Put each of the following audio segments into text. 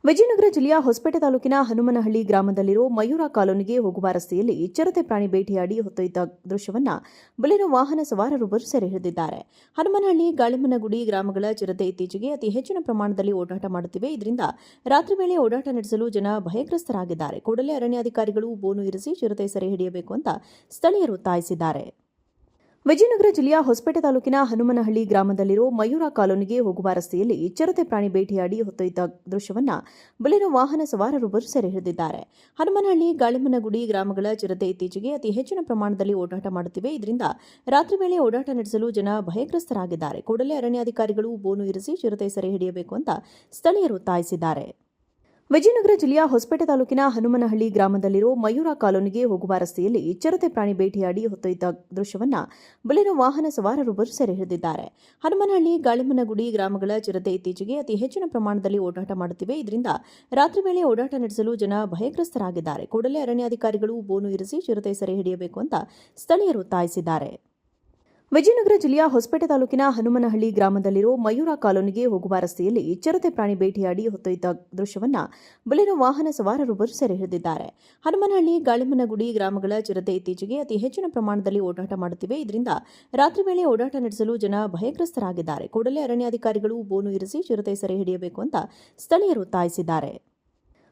ವಿಜಯನಗರ ಜಿಲ್ಲೆಯ ಹೊಸಪೇಟೆ ತಾಲೂಕಿನ ಹನುಮನಹಳ್ಳಿ ಗ್ರಾಮದಲ್ಲಿರೋ ಮಯೂರ ಕಾಲೋನಿಗೆ ಹೋಗುವ ರಸ್ತೆಯಲ್ಲಿ ಚಿರತೆ ಪ್ರಾಣಿ ಬೇಟೆಯಾಡಿ ಹೊತ್ತೊಯ್ದ ದೃಶ್ಯವನ್ನ ಬೊಲೆರೋ ವಾಹನ ಸವಾರರೊಬ್ಬರು ಸೆರೆ ಹಿಡಿದಿದ್ದಾರೆ. ಹನುಮನಹಳ್ಳಿ, ಗಾಳಿಮನಗುಡಿ ಗ್ರಾಮಗಳ ಚಿರತೆ ಇತ್ತೀಚೆಗೆ ಅತಿ ಹೆಚ್ಚಿನ ಪ್ರಮಾಣದಲ್ಲಿ ಓಡಾಟ ಮಾಡುತ್ತಿವೆ. ಇದರಿಂದ ರಾತ್ರಿ ವೇಳೆ ಓಡಾಟ ನಡೆಸಲು ಜನ ಭಯಗ್ರಸ್ತರಾಗಿದ್ದಾರೆ. ಕೂಡಲೇ ಅರಣ್ಯಾಧಿಕಾರಿಗಳು ಬೋನು ಇರಿಸಿ ಚಿರತೆ ಸೆರೆ ಹಿಡಿಯಬೇಕು ಅಂತ ಸ್ಥಳೀಯರು ಒತ್ತಾಯಿಸಿದ್ದಾರೆ. ವಿಜಯನಗರ ಜಿಲ್ಲೆಯ ಹೊಸಪೇಟೆ ತಾಲೂಕಿನ ಹನುಮನಹಳ್ಳಿ ಗ್ರಾಮದಲ್ಲಿರೋ ಮಯೂರ ಕಾಲೋನಿಗೆ ಹೋಗುವ ರಸ್ತೆಯಲ್ಲಿ ಚಿರತೆ ಪ್ರಾಣಿ ಬೇಟೆಯಾಡಿ ಹೊತ್ತೊಯ್ದ ದೃಶ್ಯವನ್ನ ಬೊಲೆರೋ ವಾಹನ ಸವಾರರೊಬ್ಬರು ಸೆರೆ ಹಿಡಿದಿದ್ದಾರೆ. ಹನುಮನಹಳ್ಳಿ, ಗಾಳಿಮನಗುಡಿ ಗ್ರಾಮಗಳ ಚಿರತೆ ಇತ್ತೀಚೆಗೆ ಅತಿ ಹೆಚ್ಚಿನ ಪ್ರಮಾಣದಲ್ಲಿ ಓಡಾಟ ಮಾಡುತ್ತಿವೆ. ಇದರಿಂದ ರಾತ್ರಿ ವೇಳೆ ಓಡಾಟ ನಡೆಸಲು ಜನ ಭಯಗ್ರಸ್ತರಾಗಿದ್ದಾರೆ. ಕೂಡಲೇ ಅರಣ್ಯಾಧಿಕಾರಿಗಳು ಬೋನು ಇರಿಸಿ ಚಿರತೆ ಸೆರೆ ಹಿಡಿಯಬೇಕು ಅಂತ ಸ್ಥಳೀಯರು ಒತ್ತಾಯಿಸಿದ್ದಾರೆ. ವಿಜಯನಗರ ಜಿಲ್ಲೆಯ ಹೊಸಪೇಟೆ ತಾಲೂಕಿನ ಹನುಮನಹಳ್ಳಿ ಗ್ರಾಮದಲ್ಲಿರೋ ಮಯೂರ ಕಾಲೋನಿಗೆ ಹೋಗುವ ರಸ್ತೆಯಲ್ಲಿ ಚಿರತೆ ಪ್ರಾಣಿ ಬೇಟೆಯಾಡಿ ಹೊತ್ತೊಯ್ದ ದೃಶ್ಯವನ್ನ ಬೊಲೆರೋ ವಾಹನ ಸವಾರರೊಬ್ಬರು ಸೆರೆ ಹಿಡಿದಿದ್ದಾರೆ. ಹನುಮನಹಳ್ಳಿ, ಗಾಳಿಮನಗುಡಿ ಗ್ರಾಮಗಳ ಚಿರತೆ ಇತ್ತೀಚೆಗೆ ಅತಿ ಹೆಚ್ಚಿನ ಪ್ರಮಾಣದಲ್ಲಿ ಓಡಾಟ ಮಾಡುತ್ತಿವೆ. ಇದರಿಂದ ರಾತ್ರಿ ವೇಳೆ ಓಡಾಟ ನಡೆಸಲು ಜನ ಭಯಗ್ರಸ್ತರಾಗಿದ್ದಾರೆ. ಕೂಡಲೇ ಅರಣ್ಯಾಧಿಕಾರಿಗಳು ಬೋನು ಇರಿಸಿ ಚಿರತೆ ಸೆರೆ ಹಿಡಿಯಬೇಕು ಅಂತ ಸ್ಥಳೀಯರು ಒತ್ತಾಯಿಸಿದ್ದಾರೆ. ವಿಜಯನಗರ ಜಿಲ್ಲೆಯ ಹೊಸಪೇಟೆ ತಾಲೂಕಿನ ಹನುಮನಹಳ್ಳಿ ಗ್ರಾಮದಲ್ಲಿರೋ ಮಯೂರ ಕಾಲೋನಿಗೆ ಹೋಗುವ ರಸ್ತೆಯಲ್ಲಿ ಚಿರತೆ ಪ್ರಾಣಿ ಬೇಟೆಯಾಡಿ ಹೊತ್ತೊಯ್ದ ದೃಶ್ಯವನ್ನ ಬೊಲೆರೋ ವಾಹನ ಸವಾರರೊಬ್ಬರು ಸೆರೆ ಹಿಡಿದಿದ್ದಾರೆ. ಹನುಮನಹಳ್ಳಿ, ಗಾಳಿಮನಗುಡಿ ಗ್ರಾಮಗಳ ಚಿರತೆ ಇತ್ತೀಚೆಗೆ ಅತಿ ಹೆಚ್ಚಿನ ಪ್ರಮಾಣದಲ್ಲಿ ಓಡಾಟ ಮಾಡುತ್ತಿವೆ. ಇದರಿಂದ ರಾತ್ರಿ ವೇಳೆ ಓಡಾಟ ನಡೆಸಲು ಜನ ಭಯಗ್ರಸ್ತರಾಗಿದ್ದಾರೆ. ಕೂಡಲೇ ಅರಣ್ಯಾಧಿಕಾರಿಗಳು ಬೋನು ಇರಿಸಿ ಚಿರತೆ ಸೆರೆ ಹಿಡಿಯಬೇಕು ಅಂತ ಸ್ಥಳೀಯರು ಒತ್ತಾಯಿಸಿದ್ದಾರೆ.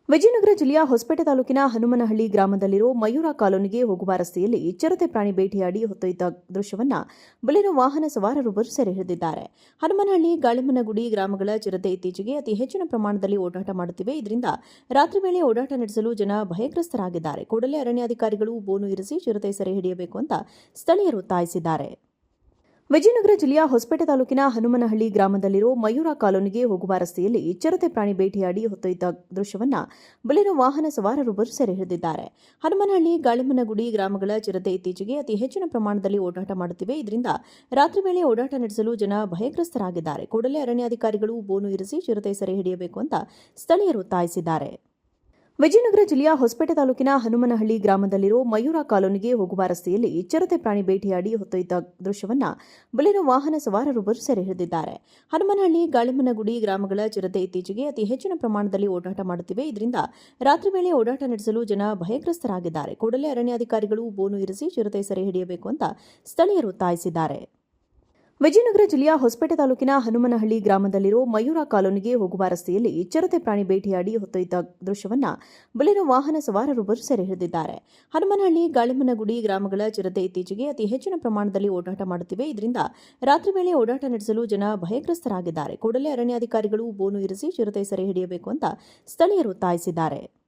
ವಿಜಯನಗರ ಜಿಲ್ಲೆಯ ಹೊಸಪೇಟೆ ತಾಲೂಕಿನ ಹನುಮನಹಳ್ಳಿ ಗ್ರಾಮದಲ್ಲಿರೋ ಮಯೂರ ಕಾಲೋನಿಗೆ ಹೋಗುವ ರಸ್ತೆಯಲ್ಲಿ ಚಿರತೆ ಪ್ರಾಣಿ ಬೇಟೆಯಾಡಿ ಹೊತ್ತೊಯ್ದ ದೃಶ್ಯವನ್ನ ಬೊಲೆರೋ ವಾಹನ ಸವಾರರೊಬ್ಬರು ಸೆರೆ ಹಿಡಿದಿದ್ದಾರೆ. ಹನುಮನಹಳ್ಳಿ, ಗಾಳಿಮನಗುಡಿ ಗ್ರಾಮಗಳ ಚಿರತೆ ಇತ್ತೀಚೆಗೆ ಅತಿ ಹೆಚ್ಚಿನ ಪ್ರಮಾಣದಲ್ಲಿ ಓಡಾಟ ಮಾಡುತ್ತಿವೆ. ಇದರಿಂದ ರಾತ್ರಿ ವೇಳೆ ಓಡಾಟ ನಡೆಸಲು ಜನ ಭಯಗ್ರಸ್ತರಾಗಿದ್ದಾರೆ. ಕೂಡಲೇ ಅರಣ್ಯಾಧಿಕಾರಿಗಳು ಬೋನು ಇರಿಸಿ ಚಿರತೆ ಸೆರೆ ಹಿಡಿಯಬೇಕು ಅಂತ ಸ್ಥಳೀಯರು ಒತ್ತಾಯಿಸಿದ್ದಾರೆ. ವಿಜಯನಗರ ಜಿಲ್ಲೆಯ ಹೊಸಪೇಟೆ ತಾಲೂಕಿನ ಹನುಮನಹಳ್ಳಿ ಗ್ರಾಮದಲ್ಲಿರೋ ಮಯೂರ ಕಾಲೋನಿಗೆ ಹೋಗುವ ರಸ್ತೆಯಲ್ಲಿ ಚಿರತೆ ಪ್ರಾಣಿ ಬೇಟೆಯಾಡಿ ಹೊತ್ತೊಯ್ದ ದೃಶ್ಯವನ್ನ ಬೊಲೆರೋ ವಾಹನ ಸವಾರರೊಬ್ಬರು ಸೆರೆ ಹಿಡಿದಿದ್ದಾರೆ. ಹನುಮನಹಳ್ಳಿ, ಗಾಳಿಮನಗುಡಿ ಗ್ರಾಮಗಳ ಚಿರತೆ ಇತ್ತೀಚೆಗೆ ಅತಿ ಹೆಚ್ಚಿನ ಪ್ರಮಾಣದಲ್ಲಿ ಓಡಾಟ ಮಾಡುತ್ತಿವೆ. ಇದರಿಂದ ರಾತ್ರಿ ವೇಳೆ ಓಡಾಟ ನಡೆಸಲು ಜನ ಭಯಗ್ರಸ್ತರಾಗಿದ್ದಾರೆ. ಕೂಡಲೇ ಅರಣ್ಯಾಧಿಕಾರಿಗಳು ಬೋನು ಇರಿಸಿ ಚಿರತೆ ಸೆರೆ ಹಿಡಿಯಬೇಕು ಅಂತ ಸ್ಥಳೀಯರು ಒತ್ತಾಯಿಸಿದ್ದಾರೆ. ವಿಜಯನಗರ ಜಿಲ್ಲೆಯ ಹೊಸಪೇಟೆ ತಾಲೂಕಿನ ಹನುಮನಹಳ್ಳಿ ಗ್ರಾಮದಲ್ಲಿರೋ ಮಯೂರ ಕಾಲೋನಿಗೆ ಹೋಗುವ ರಸ್ತೆಯಲ್ಲಿ ಚಿರತೆ ಪ್ರಾಣಿ ಬೇಟೆಯಾಡಿ ಹೊತ್ತೊಯ್ದ ದೃಶ್ಯವನ್ನ ಬೊಲೆರೋ ವಾಹನ ಸವಾರರೊಬ್ಬರು ಸೆರೆ ಹಿಡಿದಿದ್ದಾರೆ. ಹನುಮನಹಳ್ಳಿ, ಗಾಳಿಮನಗುಡಿ ಗ್ರಾಮಗಳ ಚಿರತೆ ಇತ್ತೀಚೆಗೆ ಅತಿ ಹೆಚ್ಚಿನ ಪ್ರಮಾಣದಲ್ಲಿ ಓಡಾಟ ಮಾಡುತ್ತಿವೆ. ಇದರಿಂದ ರಾತ್ರಿ ವೇಳೆ ಓಡಾಟ ನಡೆಸಲು ಜನ ಭಯಗ್ರಸ್ತರಾಗಿದ್ದಾರೆ. ಕೂಡಲೇ ಅರಣ್ಯಾಧಿಕಾರಿಗಳು ಬೋನು ಇರಿಸಿ ಚಿರತೆ ಸೆರೆ ಹಿಡಿಯಬೇಕು ಅಂತ ಸ್ಥಳೀಯರು ಒತ್ತಾಯಿಸಿದ್ದಾರೆ. ವಿಜಯನಗರ ಜಿಲ್ಲೆಯ ಹೊಸಪೇಟೆ ತಾಲೂಕಿನ ಹನುಮನಹಳ್ಳಿ ಗ್ರಾಮದಲ್ಲಿರೋ ಮಯೂರ ಕಾಲೋನಿಗೆ ಹೋಗುವ ರಸ್ತೆಯಲ್ಲಿ ಚಿರತೆ ಪ್ರಾಣಿ ಬೇಟೆಯಾಡಿ ಹೊತ್ತೊಯ್ದ ದೃಶ್ಯವನ್ನ ಬೊಲೆರೋ ವಾಹನ ಸವಾರರೊಬ್ಬರು ಸೆರೆ ಹಿಡಿದಿದ್ದಾರೆ. ಹನುಮನಹಳ್ಳಿ, ಗಾಳಿಮನಗುಡಿ ಗ್ರಾಮಗಳ ಚಿರತೆ ಇತ್ತೀಚೆಗೆ ಅತಿ ಹೆಚ್ಚಿನ ಪ್ರಮಾಣದಲ್ಲಿ ಓಡಾಟ ಮಾಡುತ್ತಿವೆ. ಇದರಿಂದ ರಾತ್ರಿ ವೇಳೆ ಓಡಾಟ ನಡೆಸಲು ಜನ ಭಯಗ್ರಸ್ತರಾಗಿದ್ದಾರೆ. ಕೂಡಲೇ ಅರಣ್ಯಾಧಿಕಾರಿಗಳು ಬೋನು ಇರಿಸಿ ಚಿರತೆ ಸೆರೆ ಹಿಡಿಯಬೇಕು ಅಂತ ಸ್ಥಳೀಯರು ಒತ್ತಾಯಿಸಿದ್ದಾರೆ.